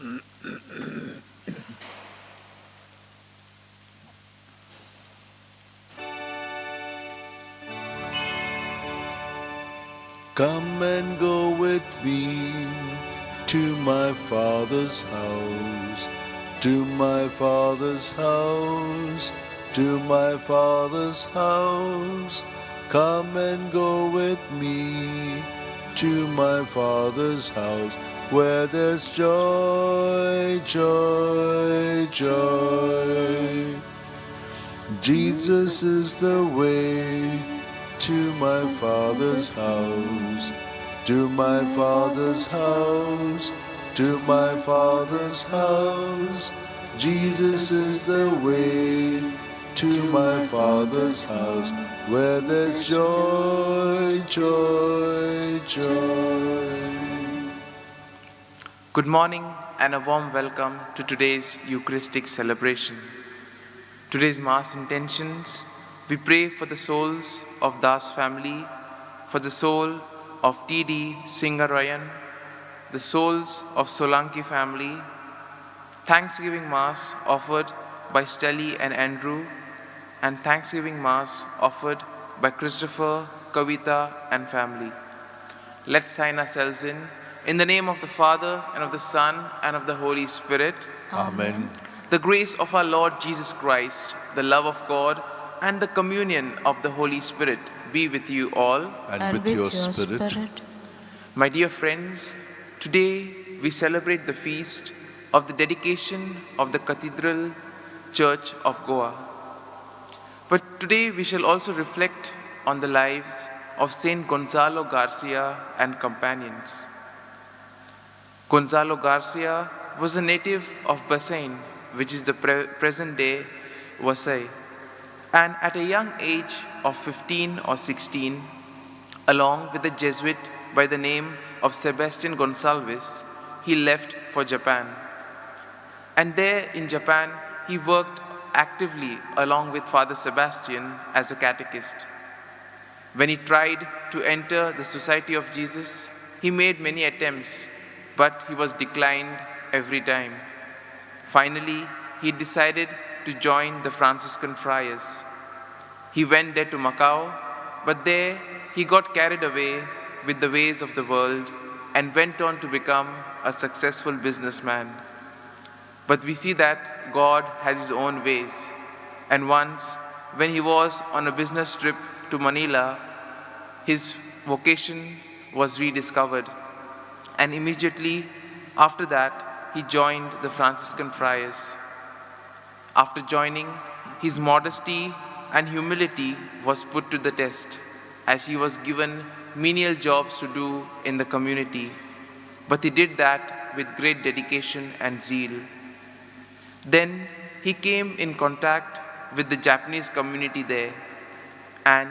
Come and go with me to my Father's house, to my Father's house, to my Father's house. Come and go with me to my Father's house, where there's joy, joy, joy. Jesus is the way to my Father's house, to my Father's house, to my Father's house. Jesus is the way to my Father's house, where there's joy, joy, joy. Good morning and a warm welcome to today's Eucharistic celebration. Today's Mass intentions, we pray for the souls of Das family, for the soul of T.D. Singarayan, the souls of Solanki family. Thanksgiving Mass offered by Stelly and Andrew, and Thanksgiving Mass offered by Christopher, Kavita and family. Let's sign ourselves in the name of the Father, and of the Son, and of the Holy Spirit. Amen. The grace of our Lord Jesus Christ, the love of God, and the communion of the Holy Spirit be with you all. And with your spirit. My dear friends, today we celebrate the feast of the dedication of the Cathedral Church of Goa. But today we shall also reflect on the lives of Saint Gonzalo Garcia and companions. Gonzalo Garcia was a native of Basaine, which is the present-day Vasai. And at a young age of 15 or 16, along with a Jesuit by the name of Sebastian Gonsalves, he left for Japan. And there in Japan, he worked actively along with Father Sebastian as a catechist. When he tried to enter the Society of Jesus, he made many attempts, but he was declined every time. Finally, he decided to join the Franciscan friars. He went there to Macau, but there he got carried away with the ways of the world and went on to become a successful businessman. But we see that God has His own ways. And once, when he was on a business trip to Manila, his vocation was rediscovered. And immediately after that, he joined the Franciscan friars. After joining, his modesty and humility was put to the test, as he was given menial jobs to do in the community. But he did that with great dedication and zeal. Then he came in contact with the Japanese community there, and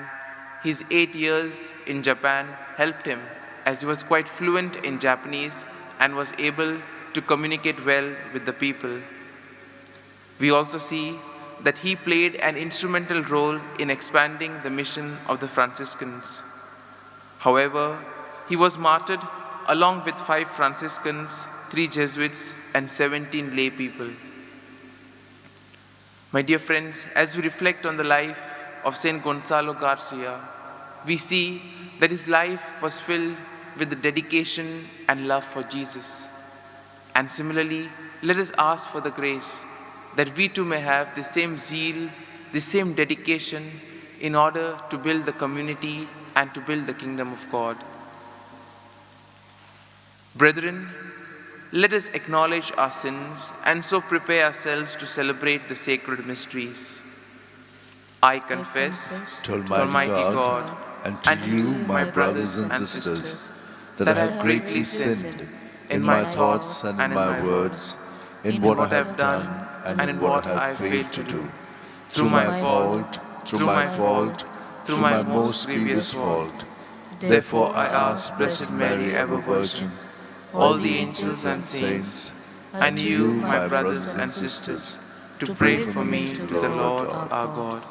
his 8 years in Japan helped him, as he was quite fluent in Japanese and was able to communicate well with the people. We also see that he played an instrumental role in expanding the mission of the Franciscans. However, he was martyred along with 5 Franciscans, 3 Jesuits, and 17 lay people. My dear friends, as we reflect on the life of Saint Gonzalo Garcia, we see that his life was filled with the dedication and love for Jesus. And similarly, let us ask for the grace that we too may have the same zeal, the same dedication in order to build the community and to build the kingdom of God. Brethren, let us acknowledge our sins and so prepare ourselves to celebrate the sacred mysteries. I confess To Almighty God, and to you, my brothers and sisters, that I have greatly sinned in my thoughts and in my words, in what I have done and in what I have failed to do, through my fault, through my most grievous fault. Therefore I ask Blessed Mary, ever Virgin, all the angels and saints, and you, my brothers and sisters, to pray for me to the Lord our God.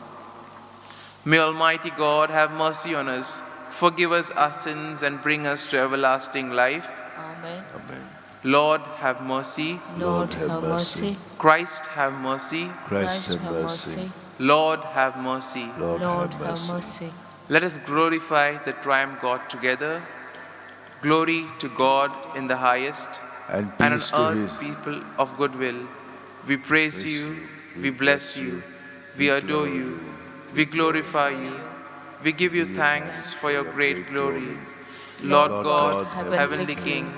May Almighty God have mercy on us, forgive us our sins, and bring us to everlasting life. Amen. Amen. Lord, have mercy. Lord, have mercy. Christ, have mercy. Christ, have mercy. Lord, have mercy. Lord, have mercy. Let us glorify the triune God together. Glory to God in the highest, And and on peace to earth his people of goodwill. We praise you, we bless you, we adore you, we glorify you, we give you thanks for your great glory. Lord God, Heavenly King,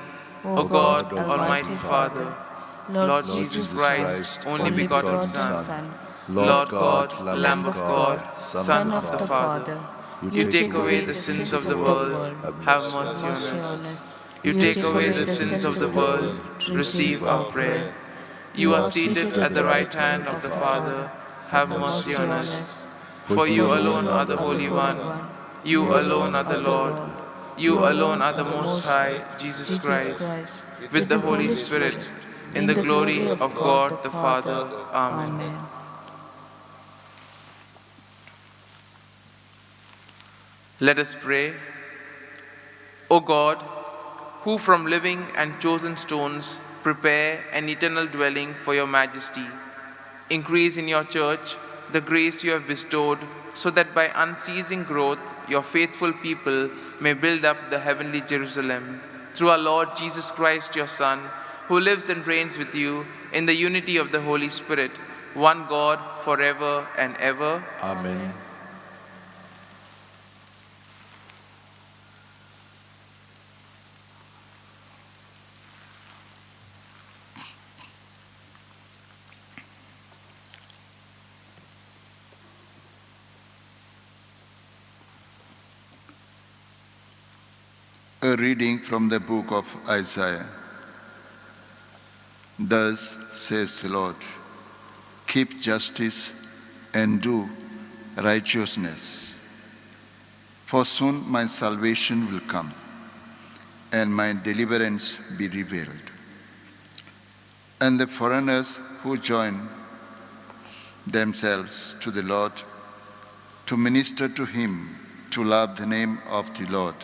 O God, Almighty Father, Lord Jesus Christ, only begotten Son, Lord God, Lamb of God, Son of the Father, you take away the sins of the world, have mercy on us. You take away the sins of the world, receive our prayer. You are seated at the right hand of the Father, have mercy on us. For you alone are the Holy One, you alone are the Lord, you alone are the Most High, Jesus Christ, with the Holy Spirit, in the glory of God the Father. Amen. Let us pray. O God, who from living and chosen stones prepare an eternal dwelling for your majesty, increase in your church the grace you have bestowed, so that by unceasing growth your faithful people may build up the heavenly Jerusalem. Through our Lord Jesus Christ, your Son, who lives and reigns with you in the unity of the Holy Spirit, one God, forever and ever. Amen. A reading from the book of Isaiah. Thus says the Lord, keep justice and do righteousness, for soon my salvation will come and my deliverance be revealed. And the foreigners who join themselves to the Lord, to minister to him, to love the name of the Lord,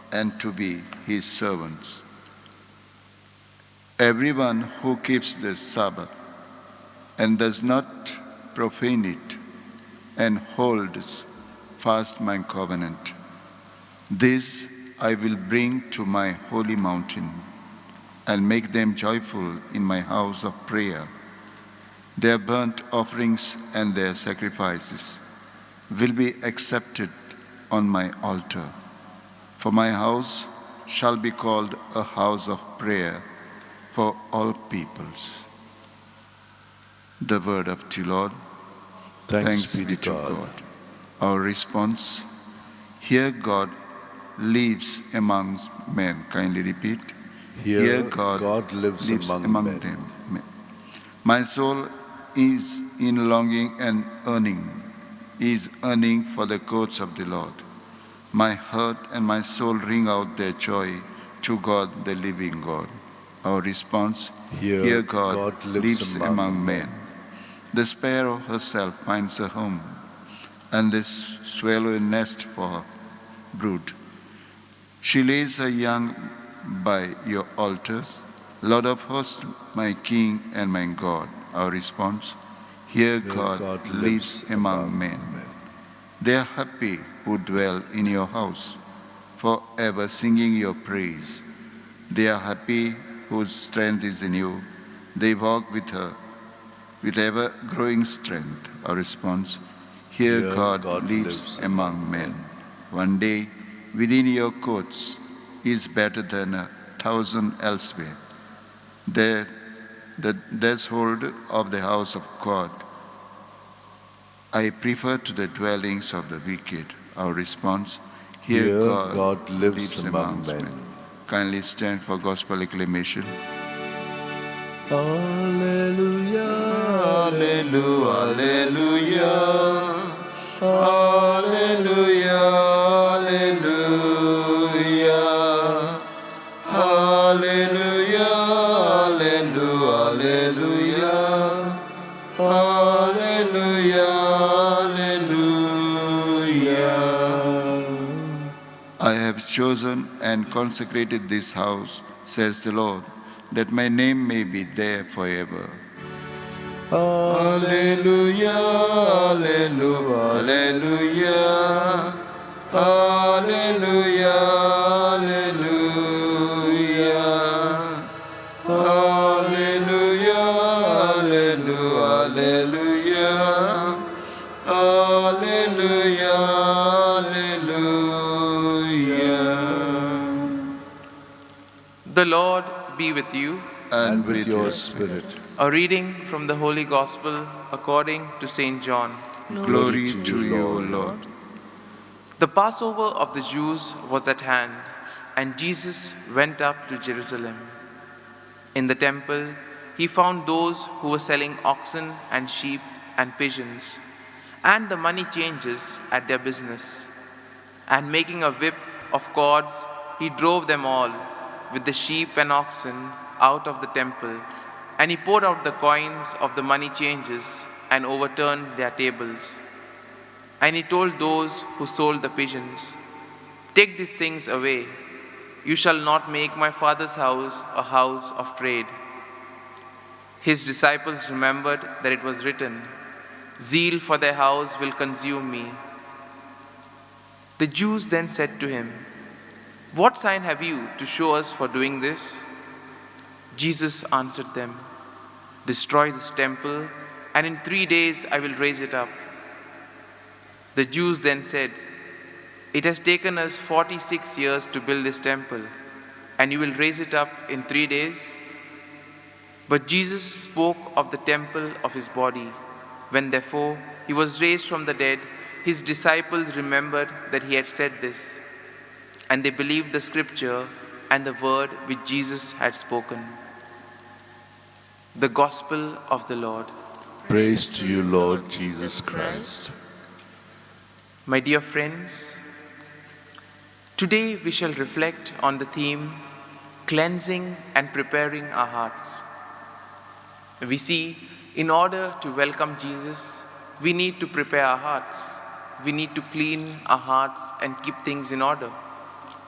and to be his servants. Everyone who keeps the Sabbath and does not profane it and holds fast my covenant, this I will bring to my holy mountain and make them joyful in my house of prayer. Their burnt offerings and their sacrifices will be accepted on my altar. For my house shall be called a house of prayer for all peoples. The word of the Lord. Thanks be to God. Our response, here God lives among men. Kindly repeat. Here God lives among men. them. My soul is in longing and is yearning for the courts of the Lord. My heart and my soul ring out their joy to God, the living God. Our response, here God lives among men. The sparrow herself finds a home, and the swallow a nest for her brood. She lays her young by your altars, Lord of hosts, my King and my God. Our response, here God lives among men. They are happy who dwell in your house, forever singing your praise. They are happy whose strength is in you. They walk with her, with ever-growing strength. Our response, here God lives among men. One day within your courts is better than 1,000 elsewhere. The threshold of the house of God I prefer to the dwellings of the wicked. Our response, here God lives among men. Kindly stand for gospel acclamation. Alleluia, Alleluia, Alleluia, Alleluia, Alleluia, Alleluia, Alleluia, Alleluia, Alleluia. I have chosen and consecrated this house, says the Lord, that my name may be there forever. Alleluia, alleluia, alleluia, alleluia, alleluia, alleluia, alleluia, alleluia, alleluia. The Lord be with you. And with your spirit. A reading from the Holy Gospel according to St. John. Glory to you, O Lord. The Passover of the Jews was at hand, and Jesus went up to Jerusalem. In the temple, he found those who were selling oxen and sheep and pigeons, and the money changers at their business. And making a whip of cords, he drove them all, with the sheep and oxen, out of the temple. And he poured out the coins of the money changers and overturned their tables. And he told those who sold the pigeons, "Take these things away. You shall not make my Father's house a house of trade." His disciples remembered that it was written, "Zeal for their house will consume me." The Jews then said to him, "What sign have you to show us for doing this?" Jesus answered them, "Destroy this temple, and in 3 days I will raise it up." The Jews then said, "It has taken us 46 years to build this temple, and you will raise it up in 3 days?" But Jesus spoke of the temple of his body. When therefore he was raised from the dead, his disciples remembered that he had said this, and they believed the scripture and the word which Jesus had spoken. The Gospel of the Lord. Praise to you, Lord Jesus Christ. My dear friends, today we shall reflect on the theme, cleansing and preparing our hearts. We see, in order to welcome Jesus, we need to prepare our hearts. We need to clean our hearts and keep things in order.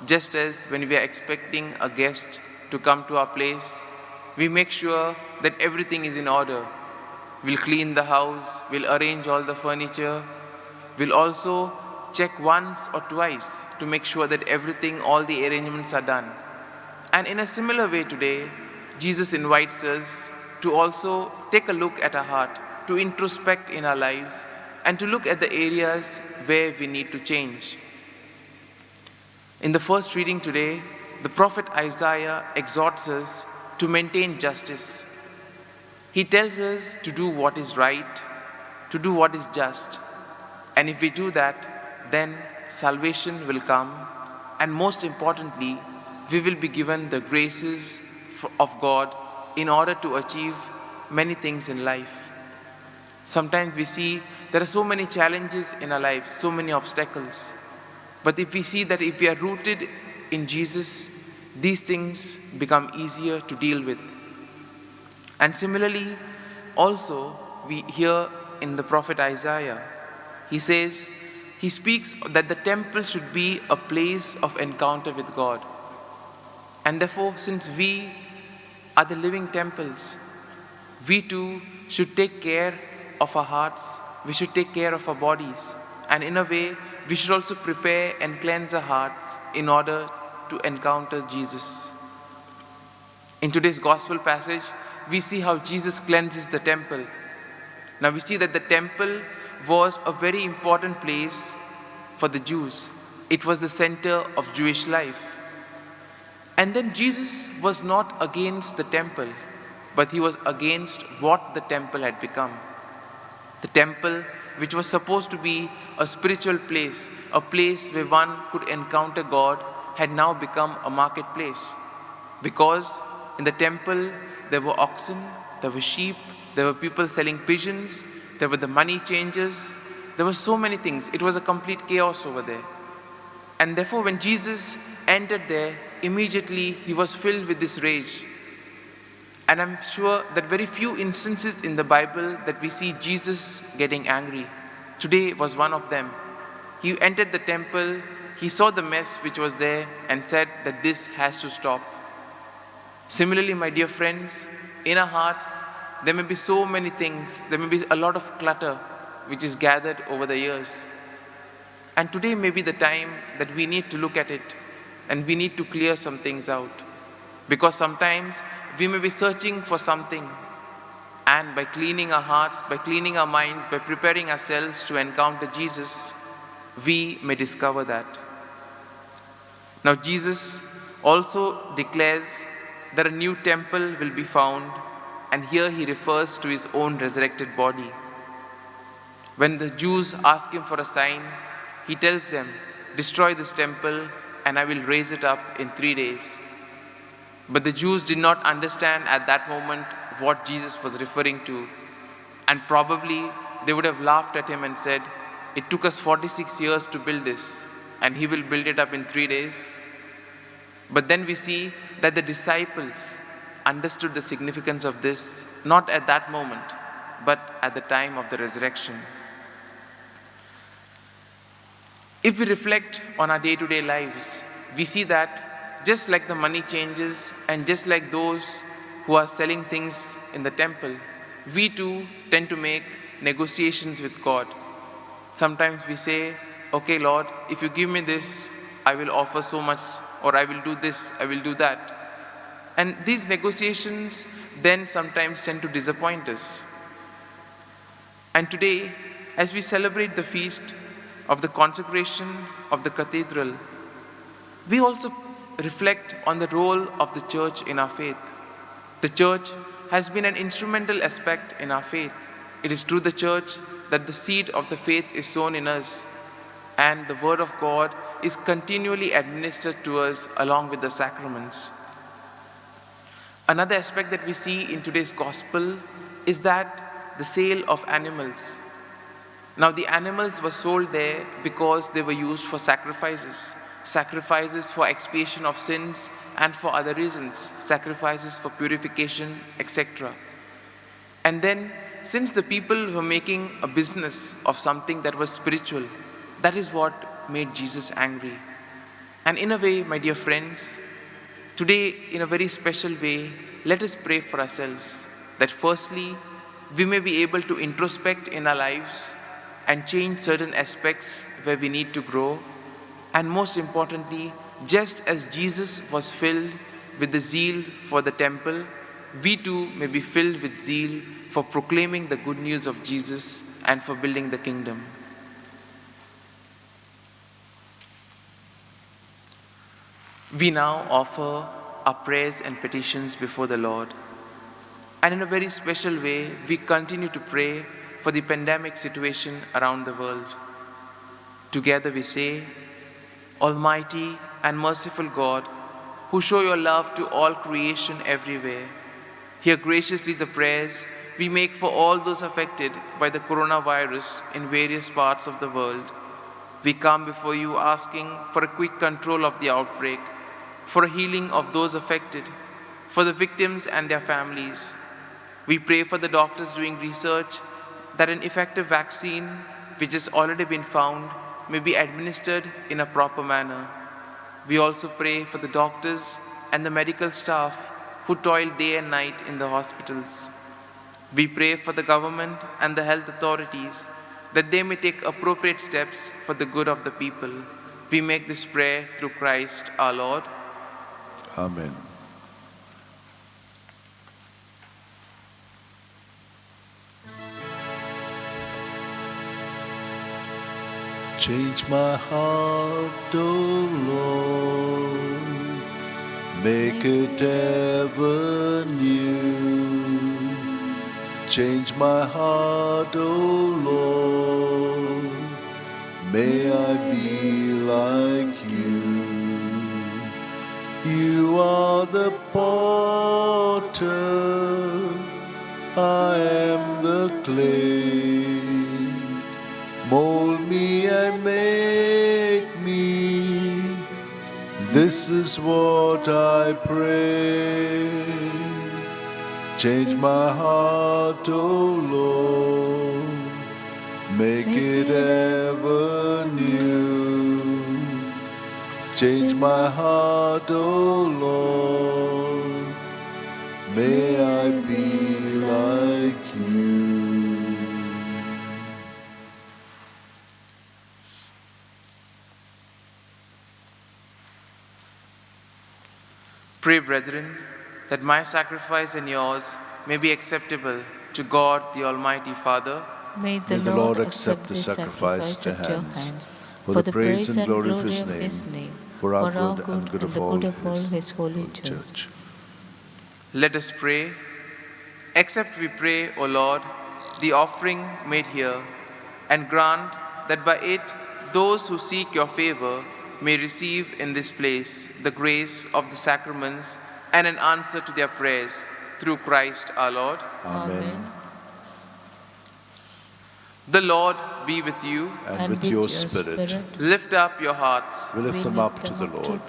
Just as when we are expecting a guest to come to our place, we make sure that everything is in order. We'll clean the house, we'll arrange all the furniture, we'll also check once or twice to make sure that everything, all the arrangements are done. And in a similar way today, Jesus invites us to also take a look at our heart, to introspect in our lives, and to look at the areas where we need to change. In the first reading today, the prophet Isaiah exhorts us to maintain justice. He tells us to do what is right, to do what is just. And if we do that, then salvation will come. And most importantly, we will be given the graces of God in order to achieve many things in life. Sometimes we see there are so many challenges in our life, so many obstacles. But if we see that if we are rooted in Jesus, these things become easier to deal with. And similarly, also we hear in the prophet Isaiah, he speaks that the temple should be a place of encounter with God. And therefore, since we are the living temples, we too should take care of our hearts, we should take care of our bodies, and in a way, we should also prepare and cleanse our hearts in order to encounter Jesus. In today's gospel passage, we see how Jesus cleanses the temple. Now we see that the temple was a very important place for the Jews. It was the center of Jewish life. And then Jesus was not against the temple, but he was against what the temple had become. The temple, which was supposed to be a spiritual place, a place where one could encounter God, had now become a marketplace. Because in the temple, there were oxen, there were sheep, there were people selling pigeons, there were the money changers, there were so many things. It was a complete chaos over there. And therefore, when Jesus entered there, immediately he was filled with this rage. And I'm sure that very few instances in the Bible that we see Jesus getting angry. Today was one of them. He entered the temple, he saw the mess which was there and said that this has to stop. Similarly, my dear friends, in our hearts, there may be so many things, there may be a lot of clutter which is gathered over the years. And today may be the time that we need to look at it and we need to clear some things out. Because sometimes we may be searching for something, and by cleaning our hearts, by cleaning our minds, by preparing ourselves to encounter Jesus, we may discover that. Now Jesus also declares that a new temple will be found, and here he refers to his own resurrected body. When the Jews ask him for a sign, he tells them, "Destroy this temple and I will raise it up in 3 days." But the Jews did not understand at that moment what Jesus was referring to, and probably they would have laughed at him and said, "It took us 46 years to build this, and he will build it up in 3 days." But then we see that the disciples understood the significance of this, not at that moment, but at the time of the resurrection. If we reflect on our day-to-day lives, we see that just like the money changes and just like those who are selling things in the temple, we too tend to make negotiations with God. Sometimes we say, "Okay, Lord, if you give me this, I will offer so much, or I will do this, I will do that." And these negotiations then sometimes tend to disappoint us. And today, as we celebrate the feast of the consecration of the cathedral, we also reflect on the role of the church in our faith. The church has been an instrumental aspect in our faith. It is through the church that the seed of the faith is sown in us, and the word of God is continually administered to us along with the sacraments. Another aspect that we see in today's gospel is that the sale of animals. Now, the animals were sold there because they were used for sacrifices for expiation of sins and for other reasons, sacrifices for purification, etc. And then, since the people were making a business of something that was spiritual, that is what made Jesus angry. And in a way, my dear friends, today, in a very special way, let us pray for ourselves that firstly, we may be able to introspect in our lives and change certain aspects where we need to grow. And most importantly, just as Jesus was filled with the zeal for the temple, we too may be filled with zeal for proclaiming the good news of Jesus and for building the kingdom. We now offer our prayers and petitions before the Lord. And in a very special way, we continue to pray for the pandemic situation around the world. Together we say, "Almighty and merciful God, who show your love to all creation everywhere, hear graciously the prayers we make for all those affected by the coronavirus in various parts of the world. We come before you asking for a quick control of the outbreak, for a healing of those affected, for the victims and their families. We pray for the doctors doing research that an effective vaccine, which has already been found, may be administered in a proper manner. We also pray for the doctors and the medical staff who toil day and night in the hospitals. We pray for the government and the health authorities that they may take appropriate steps for the good of the people. We make this prayer through Christ our Lord. Amen. Change my heart, O Lord, make it ever new. Change my heart, O Lord, may I be like you. You are the potter, I am the clay. Mold me and make me, this is what I pray. Change my heart, O Lord, make it ever new. Change my heart, O Lord, may I be like you. Pray, brethren, that my sacrifice and yours may be acceptable to God the Almighty Father. May the Lord accept the sacrifice at your hands, for the praise and glory of His name, for our good and good of all His holy church. Let us pray. Accept, we pray, O Lord, the offering made here, and grant that by it those who seek your favor may receive in this place the grace of the sacraments and an answer to their prayers, through Christ our Lord. Amen. The Lord be with you. And with your spirit. Lift up your hearts. We lift them up to the Lord.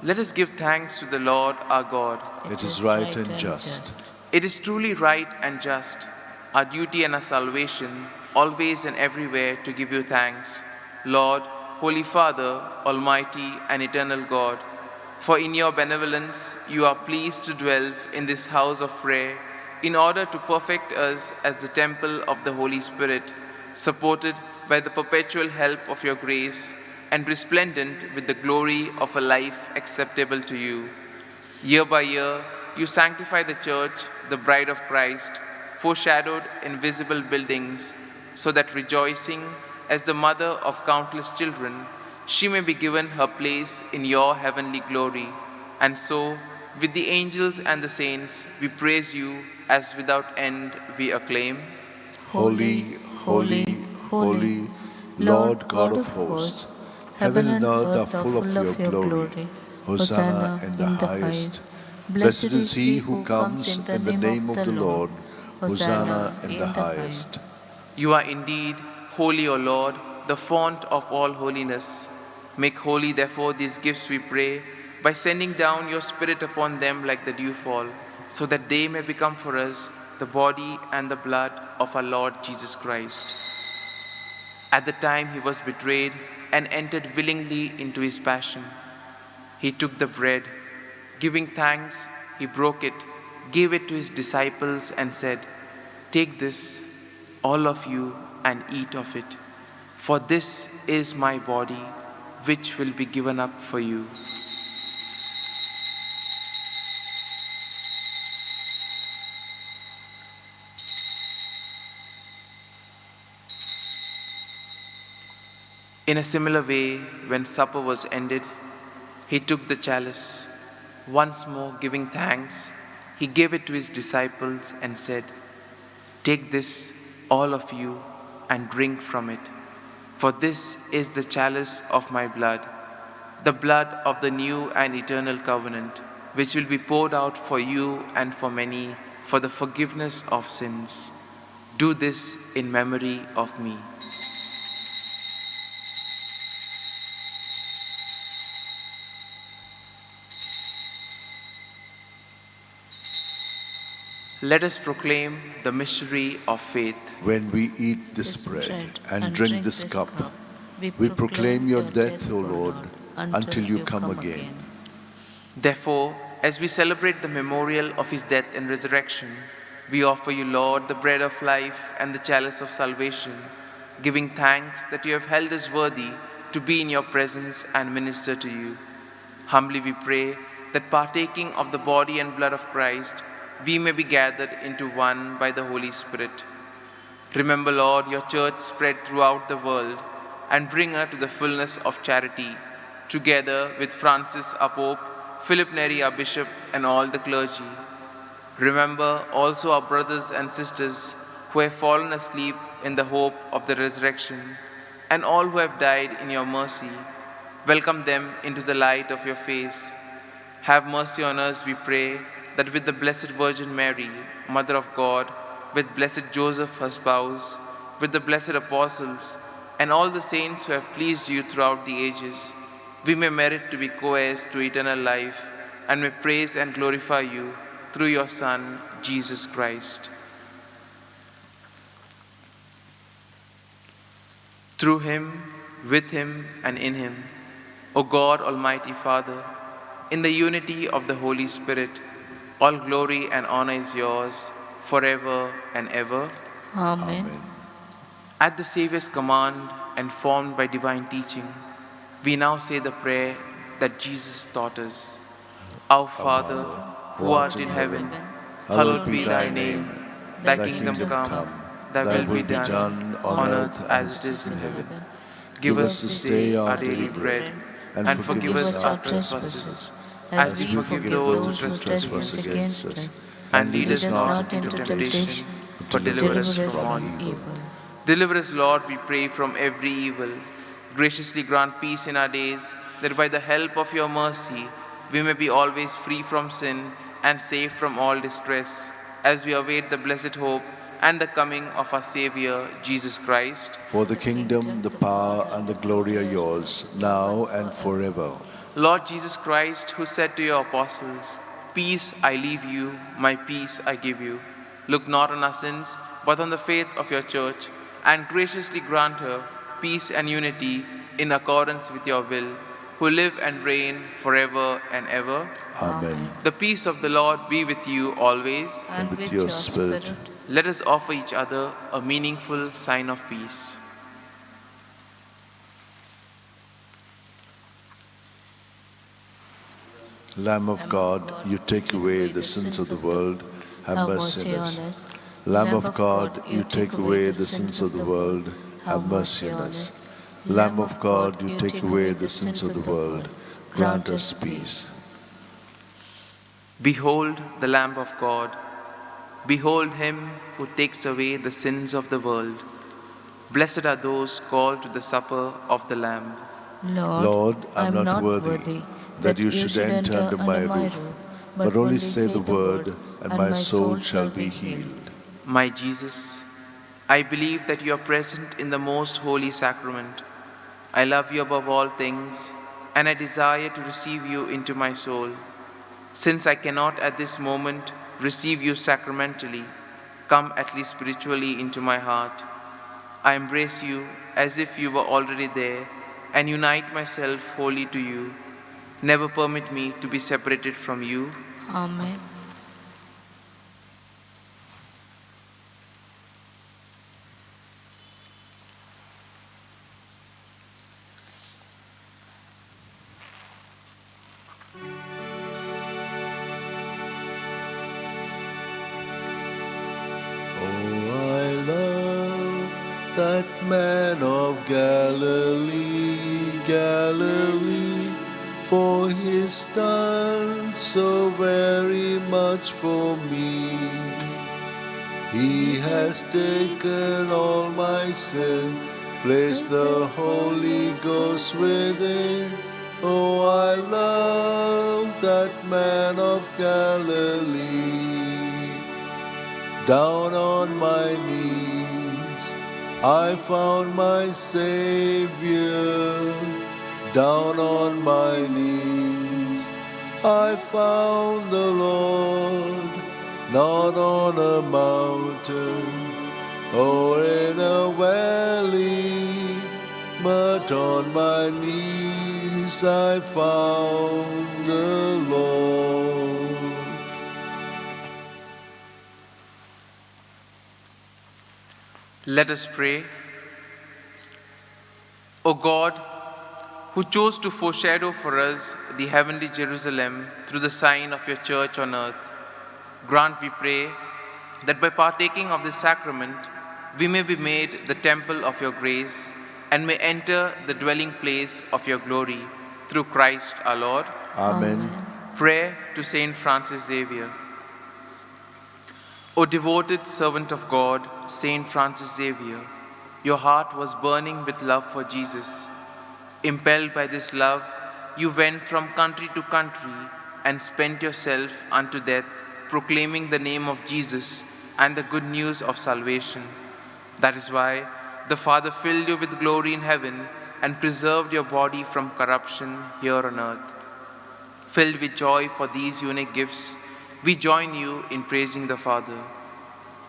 Let us give thanks to the Lord our God. It is right and just. It is truly right and just, our duty and our salvation, always and everywhere to give you thanks, Lord, Holy Father, Almighty and eternal God. For in your benevolence you are pleased to dwell in this house of prayer, in order to perfect us as the temple of the Holy Spirit, supported by the perpetual help of your grace, and resplendent with the glory of a life acceptable to you. Year by year, you sanctify the church, the bride of Christ, foreshadowed in visible buildings, so that rejoicing as the mother of countless children, she may be given her place in your heavenly glory. And so, with the angels and the saints, we praise you as without end we acclaim. Holy, holy, holy, Lord God of hosts, heaven and earth are full of your glory. Hosanna in the highest. Blessed is he who comes in the name of the Lord. Hosanna in the highest. You are indeed holy, O Lord, the font of all holiness. Make holy, therefore, these gifts, we pray, by sending down your Spirit upon them like the dewfall, so that they may become for us the body and the blood of our Lord Jesus Christ. At the time he was betrayed and entered willingly into his passion, he took the bread. Giving thanks, he broke it, gave it to his disciples, and said, "Take this, all of you, and eat of it, for this is my body, which will be given up for you." In a similar way, when supper was ended, he took the chalice. Once more giving thanks, he gave it to his disciples and said, "Take this, all of you, and drink from it. For this is the chalice of my blood, the blood of the new and eternal covenant, which will be poured out for you and for many for the forgiveness of sins. Do this in memory of me." Let us proclaim the mystery of faith. When we eat this bread and drink this cup, we proclaim your death, O Lord, until you come again. Therefore, as we celebrate the memorial of his death and resurrection, we offer you, Lord, the bread of life and the chalice of salvation, giving thanks that you have held us worthy to be in your presence and minister to you. Humbly we pray that partaking of the body and blood of Christ, we may be gathered into one by the Holy Spirit. Remember, Lord, your church spread throughout the world, and bring her to the fullness of charity, together with Francis our Pope, Philip Neri our Bishop, and all the clergy. Remember also our brothers and sisters who have fallen asleep in the hope of the resurrection, and all who have died in your mercy. Welcome them into the light of your face. Have mercy on us, we pray, that with the Blessed Virgin Mary, Mother of God, with blessed Joseph, her spouse, with the blessed apostles, and all the saints who have pleased you throughout the ages, we may merit to be co-heirs to eternal life, and may praise and glorify you through your Son, Jesus Christ. Through him, with him, and in him, O God, Almighty Father, in the unity of the Holy Spirit, All glory and honor is yours, forever and ever. Amen. At the Savior's command and formed by divine teaching, we now say the prayer that Jesus taught us. Our Father, who art in heaven, hallowed be thy name. Thy kingdom come, thy will be done on earth as it is in heaven. Give us this day our daily bread, and forgive us our trespasses, as we forgive those who trespass against us. And lead us not into temptation, but deliver us from all evil. Deliver us, Lord, we pray, from every evil. Graciously grant peace in our days, that by the help of your mercy we may be always free from sin and safe from all distress, as we await the blessed hope and the coming of our Savior, Jesus Christ. For the kingdom, the power, and the glory are yours, now and forever. Lord Jesus Christ, who said to your apostles, "Peace I leave you, my peace I give you," look not on our sins, but on the faith of your church, and graciously grant her peace and unity in accordance with your will, who live and reign forever and ever. Amen. The peace of the Lord be with you always. And with your spirit. Let us offer each other a meaningful sign of peace. Lamb of God, you take away the sins of the world, have mercy on us. Lamb of God, you take away the sins of the world, have mercy on us. Lamb of God, you take away the sins of the world, grant us peace. Behold the Lamb of God. Behold him who takes away the sins of the world. Blessed are those called to the supper of the Lamb. Lord, I am not worthy that you should enter under my roof, but only say the word, and my soul shall be healed. My Jesus, I believe that you are present in the most holy sacrament. I love you above all things, and I desire to receive you into my soul. Since I cannot at this moment receive you sacramentally, come at least spiritually into my heart. I embrace you as if you were already there, and unite myself wholly to you. Never permit me to be separated from you. Amen. That man of Galilee, Galilee, for he's done so very much for me. He has taken all my sin, placed the Holy Ghost within. Oh, I love that man of Galilee. Down on my knees, I found my Savior. Down on my knees, I found the Lord. Not on a mountain or in a valley, but on my knees I found the Lord. Let us pray. O God, who chose to foreshadow for us the heavenly Jerusalem through the sign of your church on earth, grant, we pray, that by partaking of this sacrament, we may be made the temple of your grace and may enter the dwelling place of your glory through Christ our Lord. Amen. Prayer to Saint Francis Xavier. O devoted servant of God, Saint Francis Xavier, your heart was burning with love for Jesus. Impelled by this love, you went from country to country and spent yourself unto death, proclaiming the name of Jesus and the good news of salvation. That is why the Father filled you with glory in heaven and preserved your body from corruption here on earth. Filled with joy for these unique gifts, we join you in praising the Father.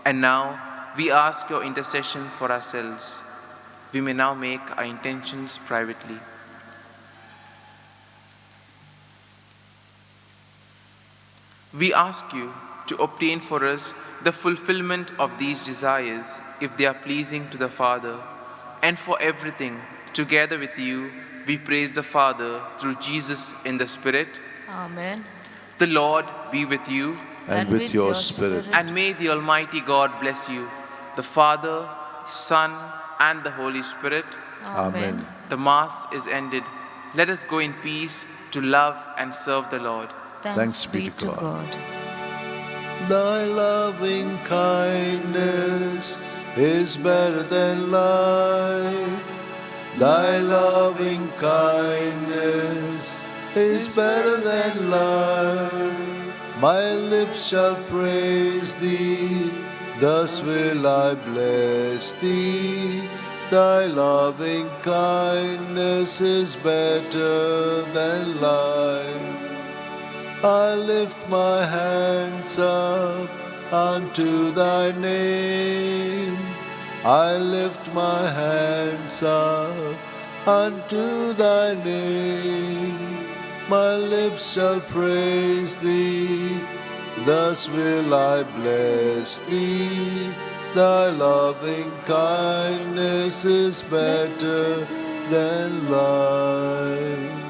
And now we ask your intercession for ourselves. We may now make our intentions privately. We ask you to obtain for us the fulfillment of these desires, if they are pleasing to the Father, and for everything, together with you, we praise the Father through Jesus in the Spirit. Amen. The Lord be with you, and with your spirit. and may the Almighty God bless you, the Father, Son, and the Holy Spirit. Amen. The Mass is ended. Let us go in peace to love and serve the Lord. Thanks be to God. Thy loving kindness is better than life. Thy loving kindness is better than life. My lips shall praise thee, thus will I bless thee. Thy loving kindness is better than life. I lift my hands up unto thy name. I lift my hands up unto thy name. My lips shall praise thee, thus will I bless thee. Thy loving kindness is better than life.